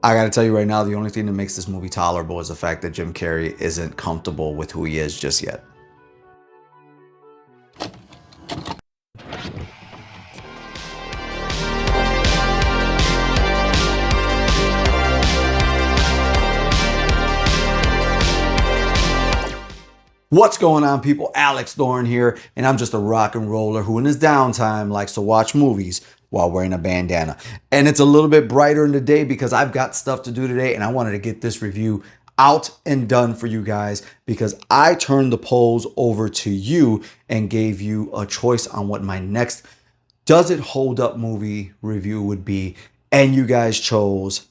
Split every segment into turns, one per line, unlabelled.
I gotta tell you right now, the only thing that makes this movie tolerable is the fact that Jim Carrey isn't comfortable with who he is just yet. What's going on, people? Alex Thorn here, and I'm just a rock and roller who in his downtime likes to watch movies while wearing a bandana. And it's a little bit brighter in the day because I've got stuff to do today, and I wanted to get this review out and done for you guys because I turned the polls over to you and gave you a choice on what my next Does It Hold Up movie review would be, and you guys chose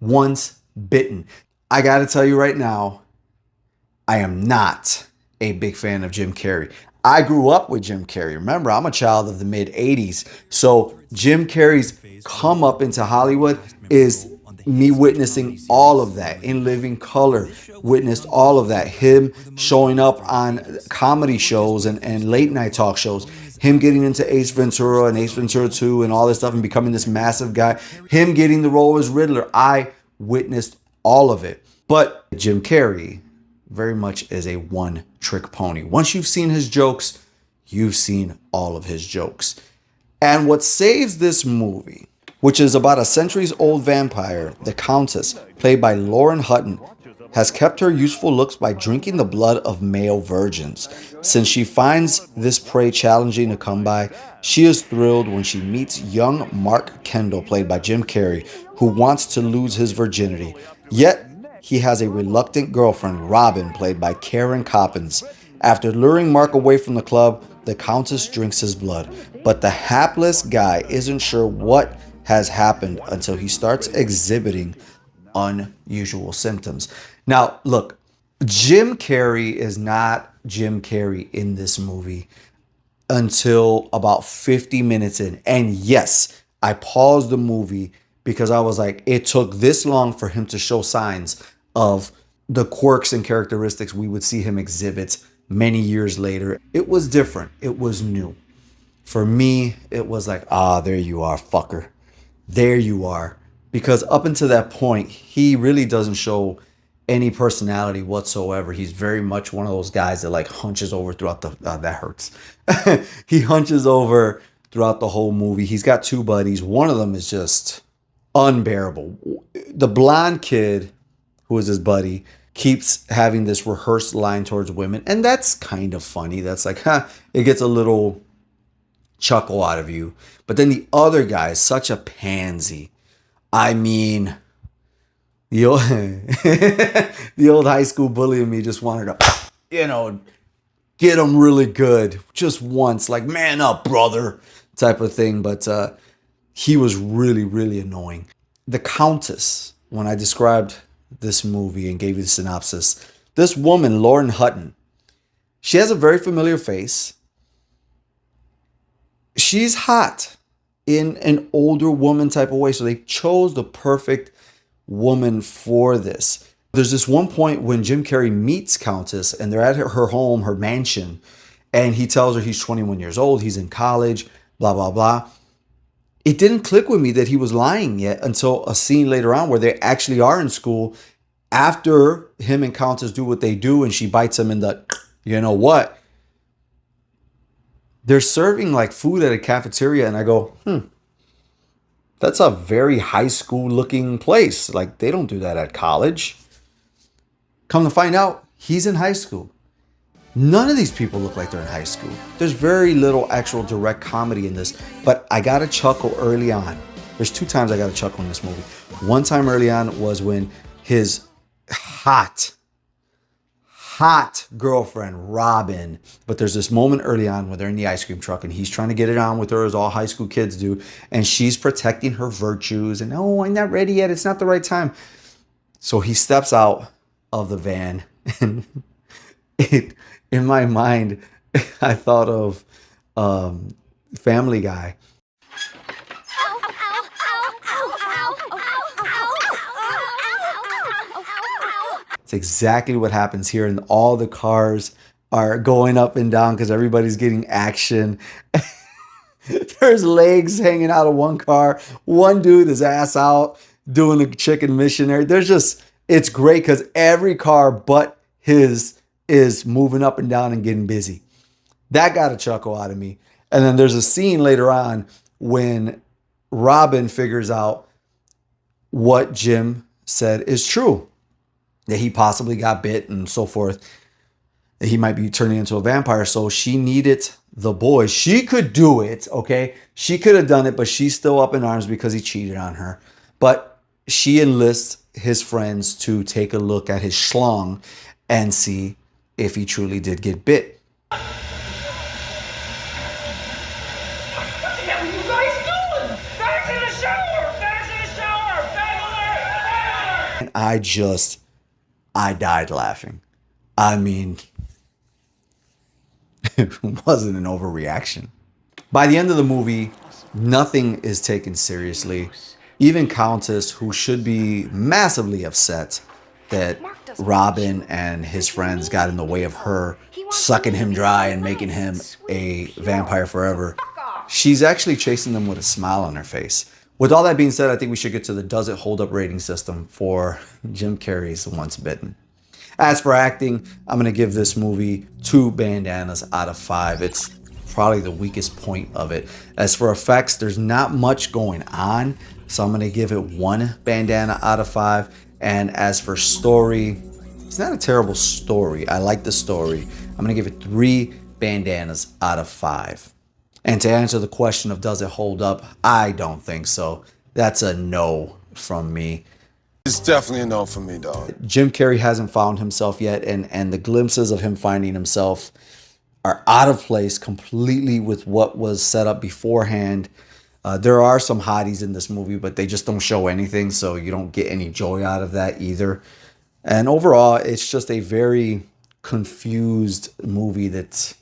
Once Bitten. I gotta tell you right now, I am not a big fan of Jim Carrey. I grew up with Jim Carrey. Remember, I'm a child of the mid 80s. So Jim Carrey's come up into Hollywood is me witnessing all of that in living color, witnessed all of that. Him showing up on comedy shows and late night talk shows. Him getting into Ace Ventura and Ace Ventura 2 and all this stuff and becoming this massive guy. Him getting the role as Riddler. I witnessed all of it. But Jim Carrey very much is a one-trick pony. Once you've seen his jokes, you've seen all of his jokes. And what saves this movie, which is about a centuries-old vampire, the Countess, played by Lauren Hutton, has kept her youthful looks by drinking the blood of male virgins. Since she finds this prey challenging to come by, she is thrilled when she meets young Mark Kendall, played by Jim Carrey, who wants to lose his virginity. Yet, he has a reluctant girlfriend, Robin, played by Karen Coppins. After luring Mark away from the club, the Countess drinks his blood. But the hapless guy isn't sure what has happened until he starts exhibiting unusual symptoms. Now, look, Jim Carrey is not Jim Carrey in this movie until about 50 minutes in. And yes, I paused the movie because I was like, it took this long for him to show signs of the quirks and characteristics we would see him exhibit many years later. It was different. It was new. For me, it was like, there you are, fucker. There you are. Because up until that point, he really doesn't show any personality whatsoever. He's very much one of those guys that like hunches over throughout the, that hurts. He hunches over throughout the whole movie. He's got two buddies. One of them is just unbearable. The blonde kid, who is his buddy, keeps having this rehearsed line towards women. And that's kind of funny. That's like, it gets a little chuckle out of you. But then the other guy is such a pansy. I mean, the old, the old high school bully in me just wanted to, get him really good just once, like, man up, brother, type of thing. But he was really, really annoying. The Countess, when I described this movie and gave you the synopsis, this woman, Lauren Hutton, she has a very familiar face. She's hot in an older woman type of way. So they chose the perfect woman for this. There's this one point when Jim Carrey meets Countess and they're at her home, her mansion, and he tells her he's 21 years old, he's in college, blah, blah, blah. It didn't click with me that he was lying yet until a scene later on where they actually are in school after him and Countess do what they do and she bites him in the, you know what? They're serving like food at a cafeteria and I go, that's a very high school looking place. Like they don't do that at college. Come to find out, he's in high school. None of these people look like they're in high school. There's very little actual direct comedy in this, but I got a chuckle early on. There's two times I got a chuckle in this movie. One time early on was when his hot girlfriend, Robin, but there's this moment early on where they're in the ice cream truck and he's trying to get it on with her as all high school kids do. And she's protecting her virtues and, oh, I'm not ready yet. It's not the right time. So he steps out of the van and in my mind, I thought of Family Guy. It's exactly what happens here. And all the cars are going up and down because everybody's getting action. There's legs hanging out of one car. One dude is ass out, doing the chicken missionary. It's great because every car but his is moving up and down and getting busy. That got a chuckle out of me. And then there's a scene later on when Robin figures out what Jim said is true, that he possibly got bit and so forth, that he might be turning into a vampire. So she needed the boy. She could do it, okay? She could have done it, but she's still up in arms because he cheated on her. But she enlists his friends to take a look at his schlong and see if he truly did get bit. And I died laughing. I mean, it wasn't an overreaction. By the end of the movie, nothing is taken seriously. Even Countess, who should be massively upset that Robin and his friends got in the way of her sucking him dry and making him a vampire forever, she's actually chasing them with a smile on her face. With all that being said, I think we should get to the does it hold up rating system for Jim Carrey's Once Bitten. As for acting, I'm going to give this movie 2 bandanas out of 5. It's probably the weakest point of it. As for effects, there's not much going on, so I'm going to give it 1 bandana out of 5. And as for story, it's not a terrible story. I like the story. I'm going to give it 3 bandanas out of 5. And to answer the question of does it hold up, I don't think so. That's a no from me.
It's definitely a no for me, dog.
Jim Carrey hasn't found himself yet, and the glimpses of him finding himself are out of place completely with what was set up beforehand. There are some hotties in this movie, but they just don't show anything, so you don't get any joy out of that either. And overall, it's just a very confused movie that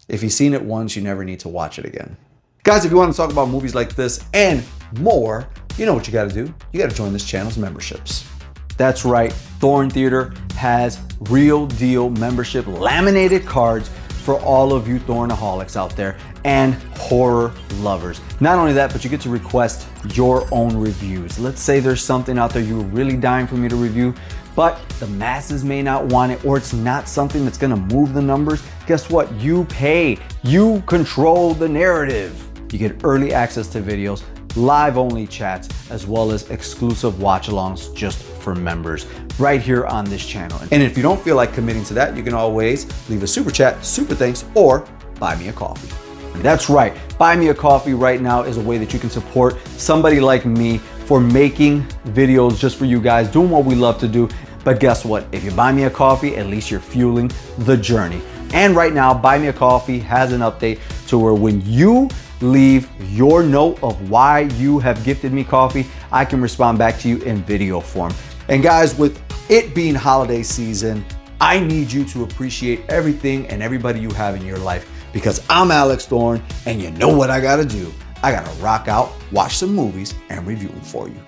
if you've seen it once, you never need to watch it again. Guys, if you want to talk about movies like this and more, you know what you got to do. You got to join this channel's memberships. That's right. Thorn Theater has real deal membership laminated cards for all of you Thornaholics out there and horror lovers. Not only that, but you get to request your own reviews. Let's say there's something out there you're really dying for me to review, but the masses may not want it, or it's not something that's gonna move the numbers. Guess what? You pay. You control the narrative. You get early access to videos, live only chats, as well as exclusive watch-alongs just for members right here on this channel. And if you don't feel like committing to that, you can always leave a super chat, super thanks, or buy me a coffee. That's right. Buy me a coffee right now is a way that you can support somebody like me for making videos just for you guys, doing what we love to do. But guess what? If you buy me a coffee, at least you're fueling the journey. And right now, Buy Me a Coffee has an update to where when you leave your note of why you have gifted me coffee, I can respond back to you in video form. And guys, with it being holiday season, I need you to appreciate everything and everybody you have in your life, because I'm Alex Thorn, and you know what I gotta do. I gotta rock out, watch some movies, and review them for you.